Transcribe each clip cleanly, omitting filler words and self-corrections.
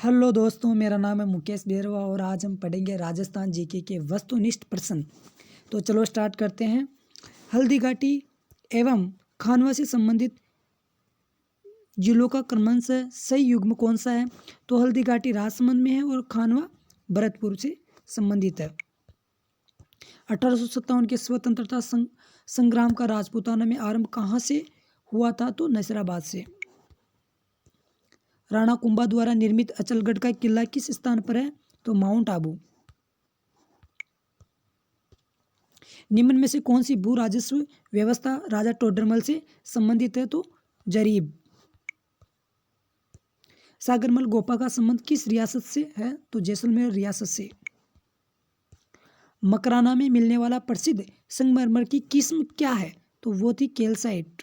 Hello दोस्तों, मेरा नाम है मुकेश बेरवा और आज हम पढ़ेंगे राजस्थान जीके के वस्तुनिष्ठ प्रश्न। तो चलो स्टार्ट करते हैं। हल्दी घाटी एवं खानवा से संबंधित जिलों का क्रमश सही युग्म कौन सा है? तो हल्दी घाटी राजसमंद में है और खानवा भरतपुर से संबंधित है। 1857 के स्वतंत्रता संग्राम का राजपूताना में आरंभ कहाँ से हुआ था? तो नसीराबाद से। राणा कुंभा द्वारा निर्मित अचलगढ़ का किला किस स्थान पर है? तो माउंट आबू। निम्न में से कौन सी भू राजस्व व्यवस्था राजा टोडरमल से संबंधित है? तो जरीब। सागरमल गोपा का संबंध किस रियासत से है? तो जैसलमेर रियासत से। मकराना में मिलने वाला प्रसिद्ध संगमरमर की किस्म क्या है? तो वो थी कैल्साइट।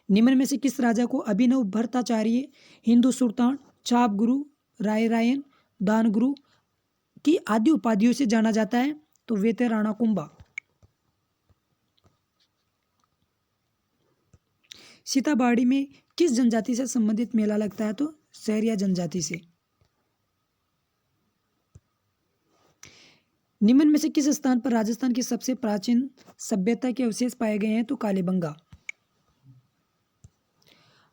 निम्न में से किस राजा को अभिनव भट्टाचार्य, हिंदू सुल्तान, छाप गुरु, राय रायन, दान गुरु की आदि उपाधियों से जाना जाता है? तो वे थे राणा कुंभा। सीताबाड़ी में किस जनजाति से संबंधित मेला लगता है? तो सहरिया जनजाति से। निम्न में से किस स्थान पर राजस्थान की सबसे प्राचीन सभ्यता के अवशेष पाए गए हैं? तो कालीबंगा।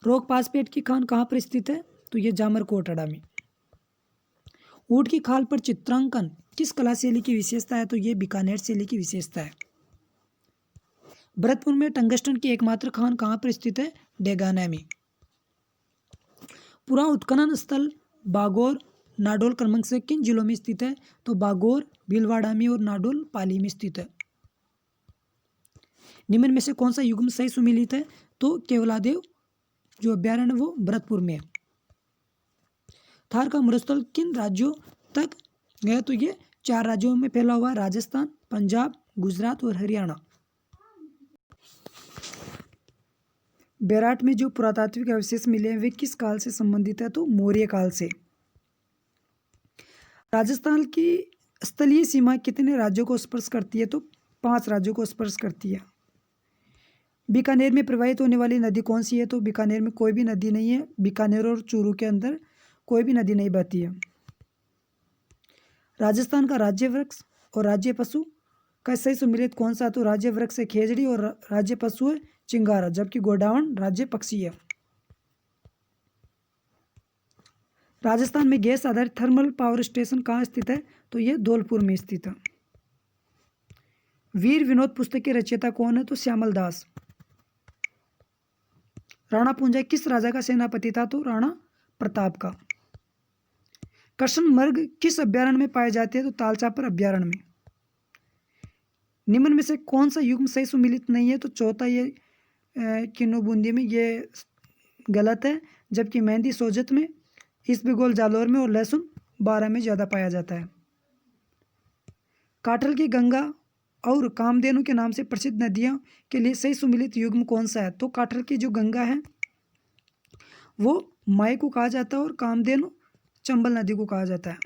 रोक पासपेट की खान कहाँ पर स्थित है? तो ये जामरकोटड़ा में। ऊंट की खाल पर चित्रांकन किस कला शैली की विशेषता है? तो ये बीकानेर शैली की विशेषता है। भरतपुर में टंगस्टन की एकमात्र खान कहाँ पर स्थित है? डेगाना में। पूरा उत्खनन स्थल बागोर, नाडोल क्रमांक से किन जिलों में स्थित है? तो बागोर भीलवाड़ा में और नाडोल पाली में स्थित है। निम्न में से कौन सा युग्म सही सुमेलित है? तो केवलादेव जो अभ्यारण्य वो भरतपुर में है। थार का मरुस्थल किन राज्यों तक गया? तो ये 4 राज्यों में फैला हुआ है, राजस्थान, पंजाब, गुजरात और हरियाणा। बेराट में जो पुरातात्विक अवशेष मिले हैं वे किस काल से संबंधित है? तो मौर्य काल से। राजस्थान की स्थलीय सीमा कितने राज्यों को स्पर्श करती है? तो 5 राज्यों को स्पर्श करती है। बीकानेर में प्रवाहित होने वाली नदी कौन सी है? तो बीकानेर में कोई भी नदी नहीं है। बीकानेर और चूरू के अंदर कोई भी नदी नहीं बहती है। राजस्थान का राज्य वृक्ष और राज्य पशु का सही सुमेलित कौन सा? तो राज्य वृक्ष है खेजड़ी और राज्य पशु है चिंगारा, जबकि गोडावण राज्य पक्षी है। राजस्थान में गैस आधारित थर्मल पावर स्टेशन कहाँ स्थित है? तो ये धौलपुर में स्थित है। वीर विनोद पुस्तक के रचयिता कौन है? तो श्यामल दास। राणा पूंजा किस राजा का सेनापति था? तो राणा प्रताप का। कृष्ण मृग किस अभ्यारण्य में पाए जाते हैं? तो तालचापर अभ्यारण्य में। निम्न में से कौन सा युग्म सही सुमेलित नहीं है? तो चौथा ये किन्नू बूंदी में, ये गलत है, जबकि मेहंदी सोजत में, इसबगोल जालौर में और लहसुन 12 में ज़्यादा पाया जाता है। काठल की गंगा और कामधेनु के नाम से प्रसिद्ध नदियों के लिए सही सुमेलित युग्म कौन सा है? तो काठल की जो गंगा है वो माई को कहा जाता है और कामधेनु चंबल नदी को कहा जाता है।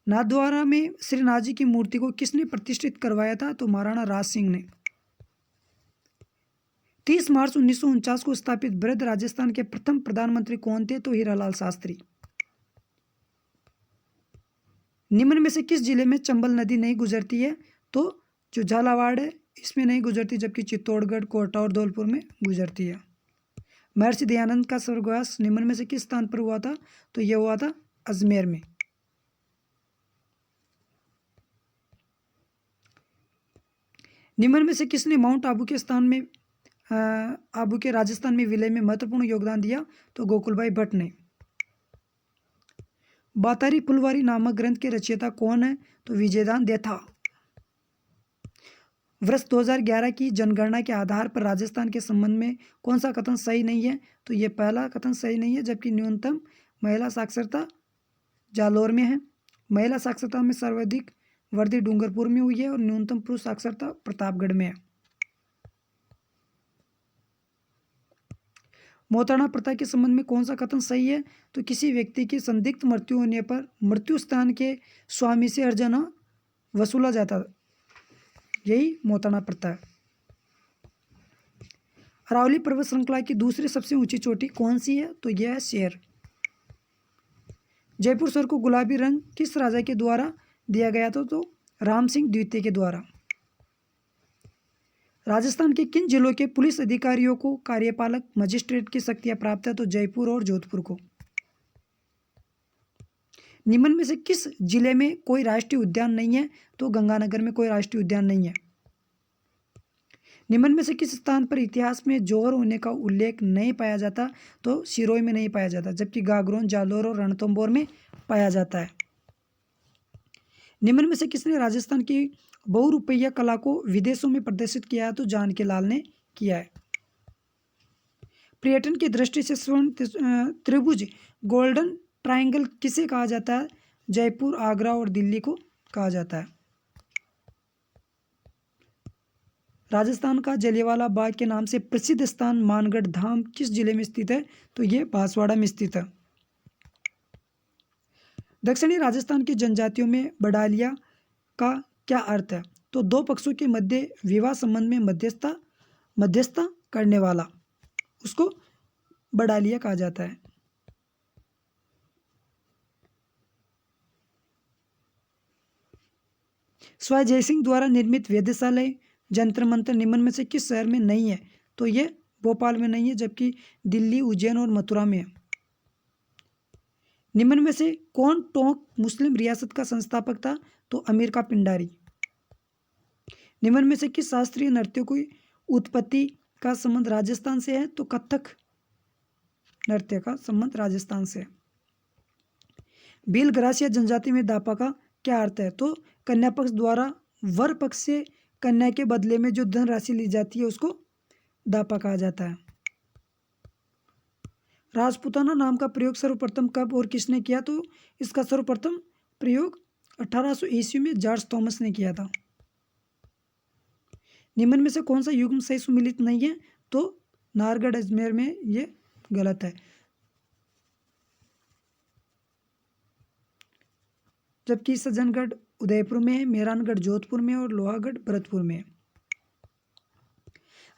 नाथद्वारा में श्रीनाथ जी की मूर्ति को किसने प्रतिष्ठित करवाया था? तो महाराणा राज सिंह ने। 30 मार्च 1949 को स्थापित वृद्ध राजस्थान के प्रथम प्रधानमंत्री कौन थे? तो हीरालाल शास्त्री। निम्न में से किस जिले में चंबल नदी नहीं गुजरती है? तो जो झालावाड़ है इसमें नहीं गुजरती, जबकि चित्तौड़गढ़, कोटा और धौलपुर में गुजरती है। महर्षि दयानंद का स्वर्गवास निम्न में से किस स्थान पर हुआ था? तो यह हुआ था अजमेर में। निम्न में से किसने माउंट आबू के स्थान में आबू के राजस्थान में विलय में महत्वपूर्ण योगदान दिया? तो गोकुलभाई भट्ट ने। बातारी फुलवारी नामक ग्रंथ के रचयिता कौन है? तो विजयदान देथा। वर्ष 2011 की जनगणना के आधार पर राजस्थान के संबंध में कौन सा कथन सही नहीं है? तो ये पहला कथन सही नहीं है, जबकि न्यूनतम महिला साक्षरता जालौर में है। महिला साक्षरता में सर्वाधिक वृद्धि डूंगरपुर में हुई है और न्यूनतम पुरुष साक्षरता प्रतापगढ़ में है। मोताणा प्रथा के संबंध में कौन सा कथन सही है? तो किसी व्यक्ति की संदिग्ध मृत्यु होने पर मृत्यु स्थान के स्वामी से हर्जाना वसूला जाता, यही मोताणा प्रथा है। अरावली पर्वत श्रृंखला की दूसरी सबसे ऊंची चोटी कौन सी है? तो यह है शेर। जयपुर शहर को गुलाबी रंग किस राजा के द्वारा दिया गया था? तो राम सिंह द्वितीय के द्वारा। राजस्थान के किन जिलों के पुलिस अधिकारियों को कार्यपालक मजिस्ट्रेट की शक्तियां प्राप्त है? तो जयपुर और जोधपुर को। निम्न में से किस जिले में कोई राष्ट्रीय उद्यान नहीं है? तो गंगानगर में कोई राष्ट्रीय उद्यान नहीं है। निम्न में से किस स्थान पर इतिहास में जौहर होने का उल्लेख नहीं पाया जाता? तो सिरोही में नहीं पाया जाता, जबकि गागरोन, जालोर और रणथंभौर में पाया जाता है। निम्न में से किसने राजस्थान की बहुरूपीय कला को विदेशों में प्रदर्शित किया है? तो जानकी लाल ने किया है। पर्यटन की दृष्टि से स्वर्ण त्रिभुज गोल्डन ट्रायंगल किसे कहा जाता है? जयपुर, आगरा और दिल्ली को कहा जाता है। राजस्थान का जलियांवाला बाग के नाम से प्रसिद्ध स्थान मानगढ़ धाम किस जिले में स्थित है? तो ये बांसवाड़ा में स्थित है। दक्षिणी राजस्थान की जनजातियों में बडालिया का क्या अर्थ है? तो दो पक्षों के मध्य विवाह संबंध में मध्यस्थता करने वाला, उसको बडालिया कहा जाता है। स्वाई जयसिंह द्वारा निर्मित वेधशाला जंतर मंतर निम्न में से किस शहर में नहीं है? तो ये भोपाल में नहीं है, जबकि दिल्ली, उज्जैन और मथुरा में है। निम्न में से कौन टोंक मुस्लिम रियासत का संस्थापक था? तो अमीर का पिंडारी। निम्न में से किस शास्त्रीय नृत्य की उत्पत्ति का संबंध राजस्थान से है? तो कथक नृत्य का संबंध राजस्थान से है। भील ग्रासिया जनजाति में दापा का क्या अर्थ है? तो कन्या पक्ष द्वारा वर पक्ष से कन्या के बदले में जो धनराशि ली जाती है उसको दापा कहा जाता है। राजपूताना नाम का प्रयोग सर्वप्रथम कब और किसने किया? तो इसका सर्वप्रथम प्रयोग 1800 ईस्वी में जॉर्ज थॉमस ने किया था। निम्न में से कौन सा युग्म सही सुमिलित नहीं है? तो नाहरगढ़ अजमेर में ये गलत है, जबकि सज्जनगढ़ उदयपुर में है, मेहरानगढ़ जोधपुर में और लोहागढ़ भरतपुर में।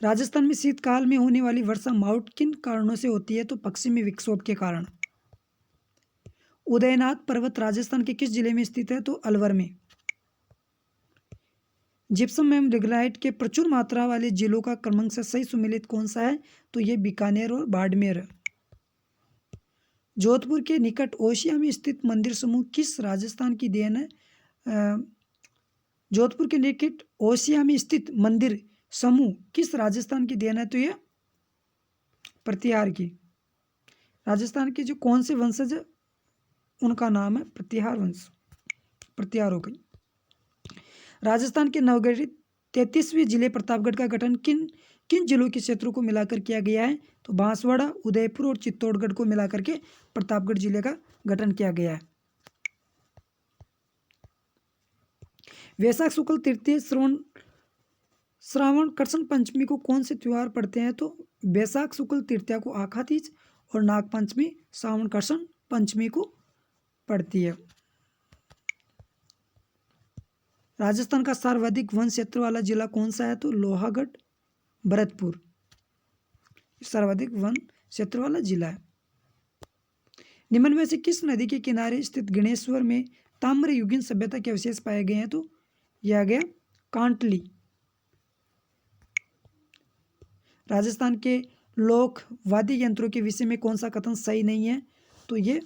राजस्थान में शीतकाल में होने वाली वर्षा माउट किन कारणों से होती है? तो पश्चिमी विक्षोभ के कारण। उदयनाथ पर्वत राजस्थान के किस जिले में स्थित है? तो अलवर में। जिप्सम एवं लिग्नाइट के प्रचुर मात्रा वाले जिलों का क्रमश से सही सुमेलित कौन सा है? तो ये बीकानेर और बाड़मेर। जोधपुर के निकट ओसिया में स्थित मंदिर समूह किस राजस्थान की देन है? जोधपुर के निकट ओसिया में स्थित मंदिर समूह किस राजस्थान की देन है? तो यह प्रतिहार की। राजस्थान के जो कौन से वंशज है उनका नाम है प्रतिहार वंश, प्रतिहार हो गई। राजस्थान के नवगठित 33वें जिले प्रतापगढ़ का गठन किन किन जिलों के क्षेत्रों को मिलाकर किया गया है? तो बांसवाड़ा, उदयपुर और चित्तौड़गढ़ को मिलाकर के प्रतापगढ़ जिले का गठन किया गया है। वैशाख शुक्ल तृतीय श्रावण कृष्ण पंचमी को कौन से त्योहार पड़ते हैं? तो वैशाख शुक्ल तृतीया को आखा तीज और नाग पंचमी श्रावण कृष्ण पंचमी को पड़ती है। राजस्थान का सर्वाधिक वन क्षेत्र वाला जिला कौन सा है? तो लोहागढ़, भरतपुर सर्वाधिक वन क्षेत्र वाला जिला है। निम्न में से किस नदी के किनारे स्थित गणेश्वर में ताम्र युगीन सभ्यता के अवशेष पाए गए हैं? तो यह आ गया कांटली। राजस्थान के लोक वाद्य यंत्रों के विषय में कौन सा कथन सही नहीं है? तो ये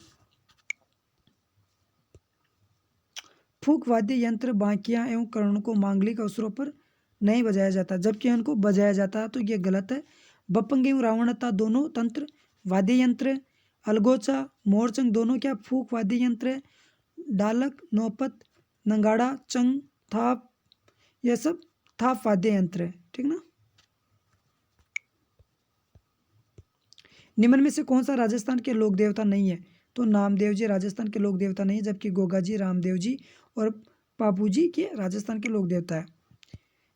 फूक वाद्य यंत्र बांकियां एवं करणों को मांगलिक अवसरों पर नहीं बजाया जाता, जबकि इनको बजाया जाता है, तो ये गलत है। बपंग एवं रावणता दोनों तंत्र वाद्य यंत्र, अलगोचा, मोरचंग दोनों क्या फूक वाद्य यंत्र है। डालक, नौपत, नंगाड़ा, चंग, थाप यह सब थाप वाद्य यंत्र है, ठीक ना। निम्न में से कौन सा राजस्थान के लोक देवता नहीं है? तो नामदेव जी राजस्थान के लोक देवता नहीं, जबकि गोगा जी, रामदेव जी और पापू जी के राजस्थान के लोक देवता है।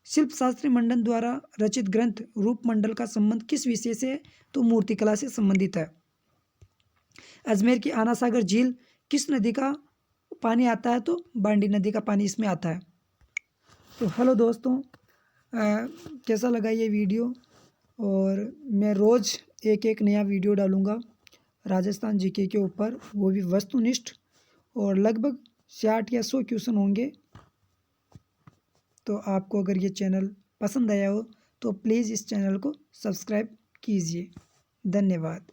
शिल्प शास्त्री मंडन द्वारा रचित ग्रंथ रूप मंडल का संबंध किस विषय से है? तो मूर्तिकला से संबंधित है। अजमेर की आना सागर झील किस नदी का पानी आता है? तो बांडी नदी का पानी इसमें आता है। तो हेलो दोस्तों, कैसा लगा ये वीडियो और मैं रोज़ एक एक नया वीडियो डालूँगा राजस्थान जीके के ऊपर, वो भी वस्तुनिष्ठ, और लगभग 60 या 100 क्वेश्चन होंगे। तो आपको अगर ये चैनल पसंद आया हो तो प्लीज़ इस चैनल को सब्सक्राइब कीजिए। धन्यवाद।